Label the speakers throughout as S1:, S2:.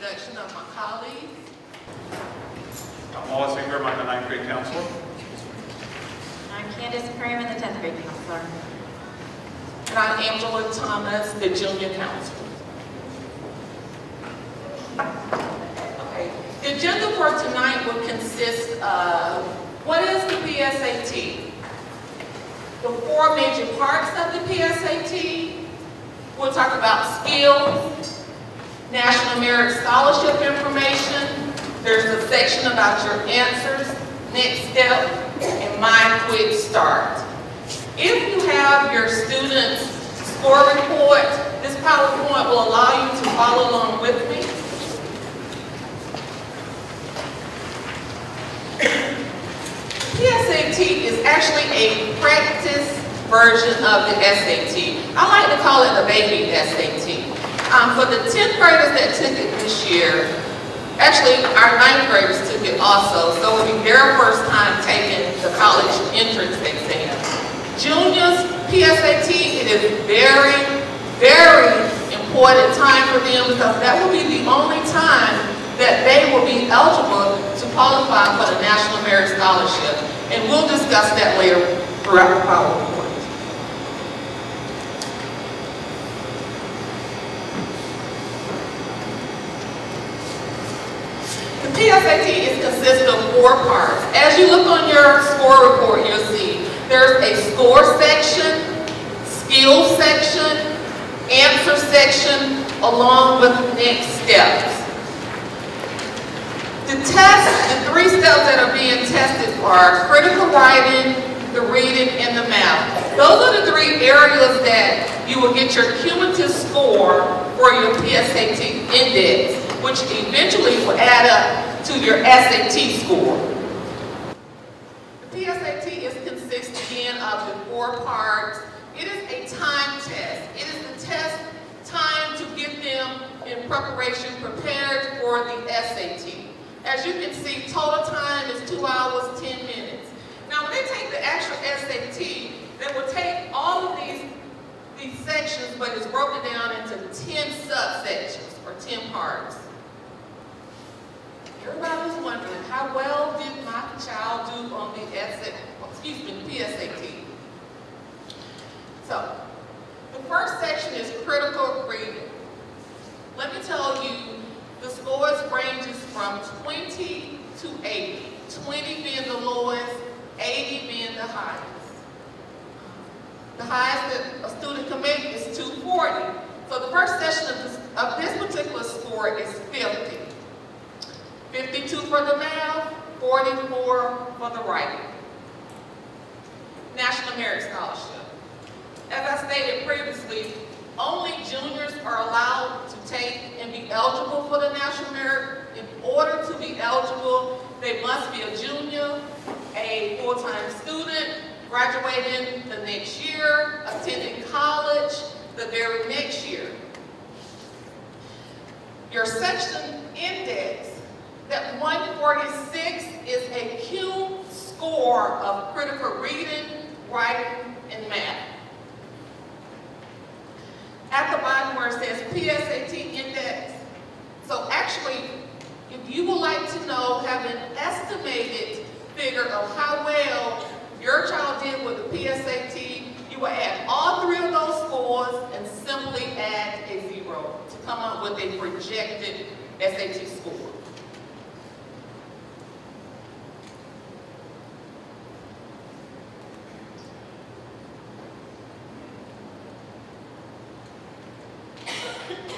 S1: introduction of my colleagues.
S2: I'm Wallace Ingram, I'm the 9th grade counselor.
S3: I'm Candace Perryman, the 10th grade counselor.
S1: And I'm Angela Thomas, the junior counselor. Okay. The agenda for tonight will consist of what is the PSAT, the 4 major parts of the PSAT. We'll talk about skills, National Merit Scholarship information. There's a section about your answers, next step, and my quick start. If you have your student's score report, this PowerPoint will allow you to follow along with me. PSAT is actually a practice version of the SAT. I like to call it the baby SAT. For the 10th graders that took it this year, actually our 9th graders took it also, so it will be their first time taking the college entrance exam. Juniors, PSAT, it is very, very important time for them because that will be the only time that they will be eligible to qualify for the National Merit Scholarship. And we'll discuss that later throughout the PowerPoint. The PSAT is consisted of 4 parts. As you look on your score report, you'll see there's a score section, skill section, answer section, along with next steps. The test, the 3 steps that are being tested are critical writing, the reading, and the math. Those are the 3 areas that you will get your cumulative score for your PSAT index, which eventually will add up to your SAT score. The PSAT is consistent again of the 4 parts. It is a time test. It is the test time to get them in preparation, prepared for the SAT. As you can see, total time is 2 hours, 10 minutes. Now, when they take the actual SAT, they will take all of these sections, but it's broken down into 10 subsections, or 10 parts. Everybody was wondering, how well did my child do on the PSAT? So, the first section is critical reading. Let me tell you, the scores ranges from 20 to 80. 20 being the lowest, 80 being the highest. The highest that a student can make is 240. So the first section of this particular score is 50. 52 for the math, 44 for the writing. National Merit Scholarship. As I stated previously, only juniors are allowed to take and be eligible for the National Merit. In order to be eligible, they must be a junior, a full-time student, graduating the next year, attending college the very next year. Your section index, that 146 is a Q score of critical reading, writing, and math. At the bottom where it says PSAT index, so actually, if you would like to know, have an estimated figure of how well your child did with the PSAT, you will add all 3 of those scores and simply add a 0 to come up with a projected SAT score.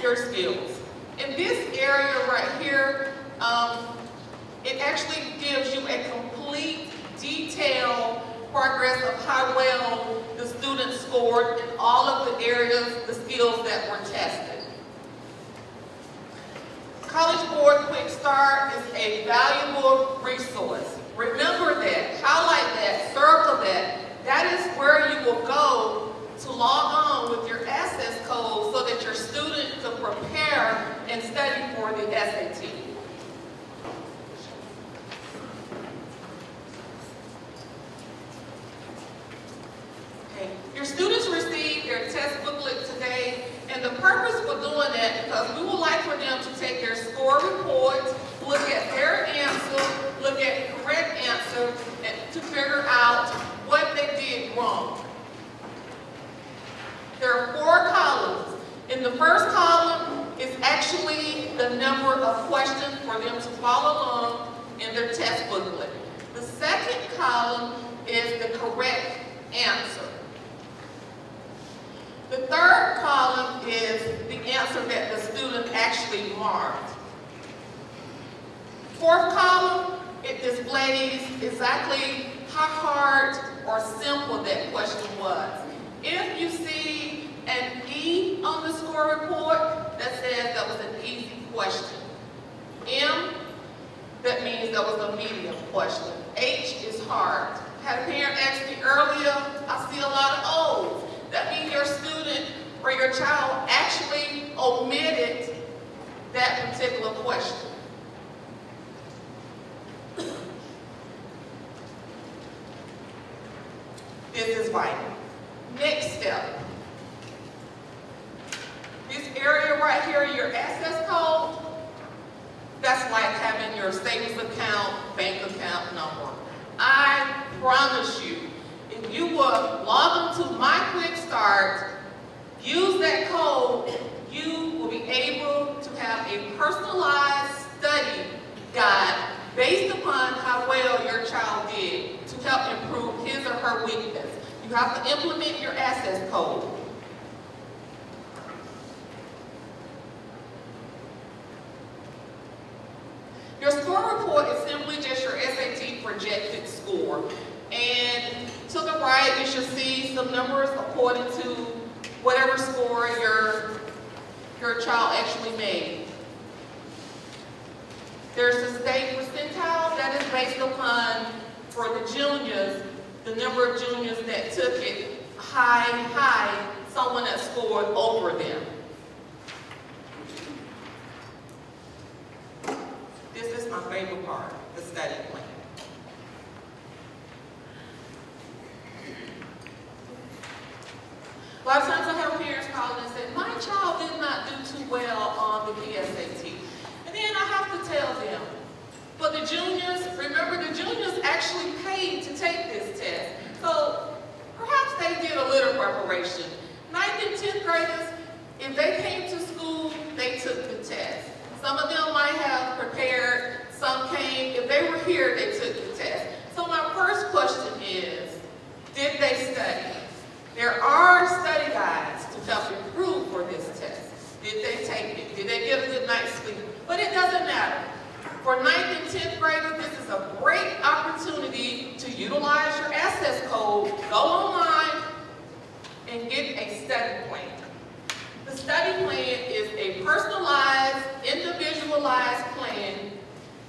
S1: Your skills. In this area right here, it actually gives you a complete, detailed progress of how well the student scored in all of the areas, the skills that were tested. College Board Quick Start is a valuable resource. Remember that, highlight that, circle that. That is where you will go to log on with your access code so that your student can prepare and study for the SAT. Okay. Your students received their test booklet today, and the purpose for doing that, because we would like for them to take their score the first column is actually the number of questions for them to follow along in their test booklet. The second column is the correct answer. The third column is the answer that the student actually marked. Fourth column, it displays exactly how hard or simple that question was. If you see an E on the score report, that says that was an easy question. M, that means that was a medium question. H is hard. Had a parent ask me earlier, I see a lot of O's. That means your student or your child actually omitted that particular question. This is vital. Next step. This area right here, your access code, that's like having your savings account, bank account number. I promise you, if you will log into My Quick Start, use that code, you will be able to have a personalized study guide based upon how well your child did to help improve his or her weakness. You have to implement your access code. Your score report is simply just your SAT projected score. And to the right, you should see some numbers according to whatever score your child actually made. There's the state percentile that is based upon, for the juniors, the number of juniors that took it high, someone that scored over them. This is my favorite part, the study plan. A lot of times I have parents call and say, my child did not do too well on the PSAT. And then I have to tell them, for the juniors, remember the juniors actually paid to take this test. So perhaps they did a little preparation. 9th and 10th graders, if they came to school, they took the test. Some of them might have prepared, some came, if they were here, they took the test. So my first question is, did they study? There are study guides to help improve for this test. Did they take it? Did they get a good night's sleep? But it doesn't matter. For 9th and 10th graders, this is a great opportunity to utilize your access code, go online, and get a study plan. The study plan is a personalized, individualized plan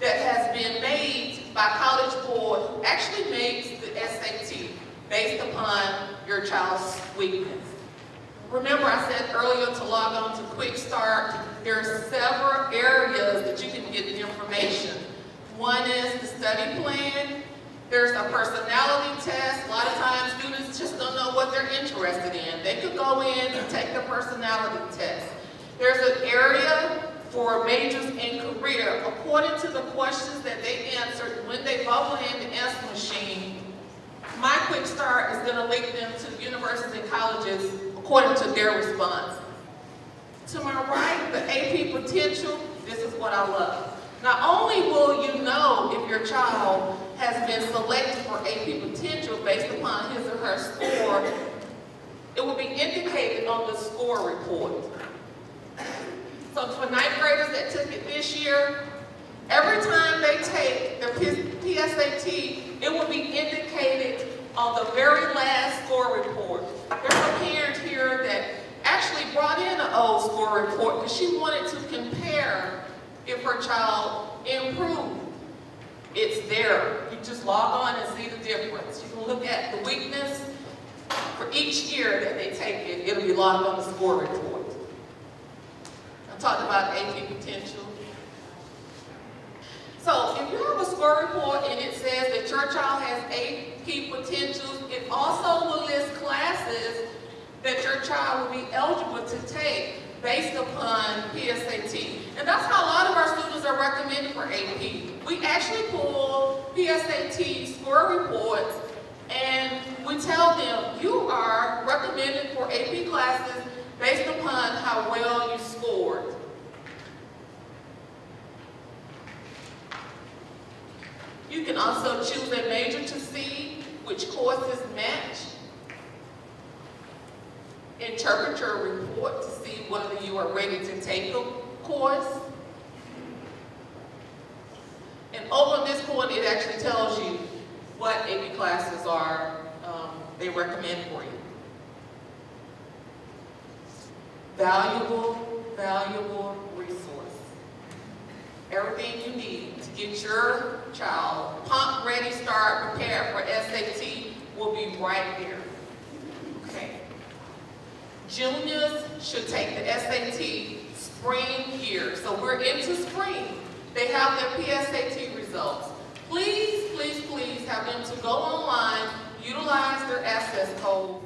S1: that has been made by College Board, who actually makes the SAT based upon your child's weakness. Remember I said earlier to log on to Quick Start, there are several areas that you can get the information. One is the study plan. There's a personality test. A lot of times students just don't know what they're interested in. They could go in and take the personality test. There's an area for majors and career. According to the questions that they answered, when they bubble in the answer machine, My Quick Start is going to link them to universities and colleges according to their response. To my right, the AP potential, this is what I love. Not only will you know if your child has been selected for AP potential based upon his or her score, it will be indicated on the score report. So for 9th graders that took it this year, every time they take the PSAT, it will be indicated on the very last score report. There's a parent here that actually brought in an old score report because she wanted to compare if her child improved. It's there. You just log on and see the difference. You can look at the weakness for each year that they take it. It'll be logged on the score report. I talked about AP potential. So if you have a score report and it says that your child has AP potentials, it also will list classes that your child will be eligible to take based upon PSAT. And that's how a lot of our students are recommended for AP. We actually pull PSAT score reports and we tell them you are recommended for AP classes based upon how well you scored. You can also choose a major to see which courses match. Interpret your report to see whether you are ready to take a course. And over on this point, it actually tells you what AP classes are they recommend for you. Valuable, valuable resource. Everything you need to get your child pumped, ready, start, prepared for SAT will be right there. Okay. Juniors should take the SAT spring year. So we're into spring. They have their PSAT results. Please, please, please have them to go online, utilize their access code